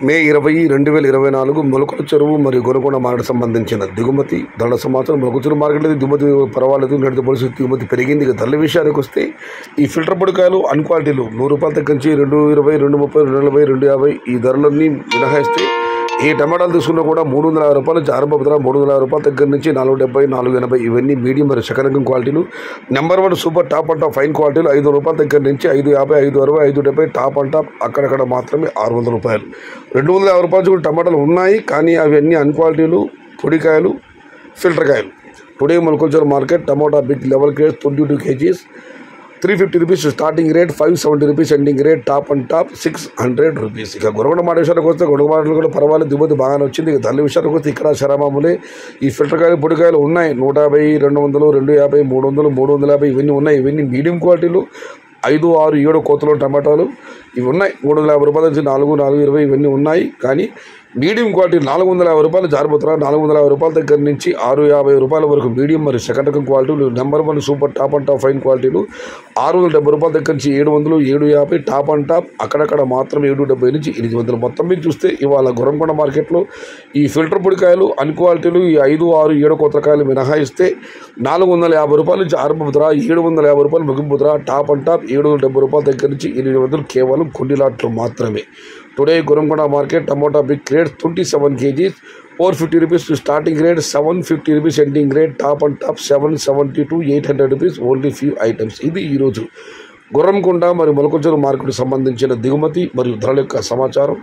మే 20, 2024 మొలకల చెరువు మరియు గోనకొండ మార్కెట్ సంబంధించిన దిగుమతి ధరల సమాచారం. మొలకల చెరువు మార్కెట్లో దిగుమతి పర్వాలేదు, నేటితో పోలిసి దిగుమతి పెరిగింది. ఇక ధరల విషయానికి వస్తే ఈ ఫిల్టర్ పొడికాయలు అన్ క్వాలిటీలు ₹100 తగ్గించి $220, $230, $240, $250 ఈ ధరలన్నీ మినహాయిస్తే ఈ టమాటాలు తీసుకున్నా కూడా ₹350 నుంచి ఆరంభ ధర ₹350 దగ్గర నుంచి $470, $480 ఇవన్నీ మీడియం మరియు సెకండ్ రకం క్వాలిటీలు. Number 1 super top and top fine క్వాలిటీలు ₹500 దగ్గర నుంచి $550, $560, $570 టాప్ అండ్ టాప్ అక్కడక్కడ మాత్రమే ₹600. ₹250 కూడా టమాటాలు ఉన్నాయి, కానీ అవన్నీ అన్ క్వాలిటీలు, పొడికాయలు, ఫిల్టర్ కాయలు. Today Molakalacheruvu market tomato big level grade 22 kgs ₹350 starting rate, ₹570 ending rate, top and top ₹600. ఇక గొనకొండ మార్కెట్ విషయానికి వస్తే గొనకొండ మార్కెట్లో కూడా పర్వాలేదు, దిగుమతి బాగానే వచ్చింది. ఇక ధరల విషయానికి వస్తే ఇక్కడ శరమాములే ఈ ఫిల్టర్ కాయలు, పొడికాయలు ఉన్నాయి. 150, 200, 250, 300, 350 ఇవన్నీ ఉన్నాయి. ఇవన్నీ మీడియం క్వాలిటీలు. 5, 6, 7 కోతలో టమాటాలు ఇవి ఉన్నాయి. ₹350 నుంచి $4, $420 ఇవన్నీ ఉన్నాయి. కానీ మీడియం క్వాలిటీ ₹450 జారిపోతున్నా. ₹450 దగ్గర నుంచి ₹650 వరకు మీడియం మరియు సెకండ్ రకం క్వాలిటీలు. Number 1 super top and top fine క్వాలిటీలు ₹670 దగ్గర నుంచి $700, $750 టాప్ అండ్ టాప్ అక్కడక్కడ మాత్రం $770 నుంచి $800. మొత్తం మీద చూస్తే ఇవాళ గొనకొండ మార్కెట్లో ఈ ఫిల్టర్ పొడికాయలు అన్ క్వాలిటీలు ఈ 5, 6, 7 కోతకాయలు మినహాయిస్తే ₹450 నుంచి ఆరంభ ధర, ₹750 ముగింపు ధర, టాప్ అండ్ టాప్ ₹770 దగ్గర నుంచి $800 కేవలం కొన్ని లాట్లు మాత్రమే. Today Gurramkonda market tomato big grade 27 kgs ₹450 starting rate, ₹750 ending rate, top and top $770 to $800 only few items. ఇది ఈరోజు గొర్రంకొండ మరియు మొలకల చెరువు మార్కెట్కి సంబంధించిన దిగుమతి మరియు ధరల యొక్క సమాచారం.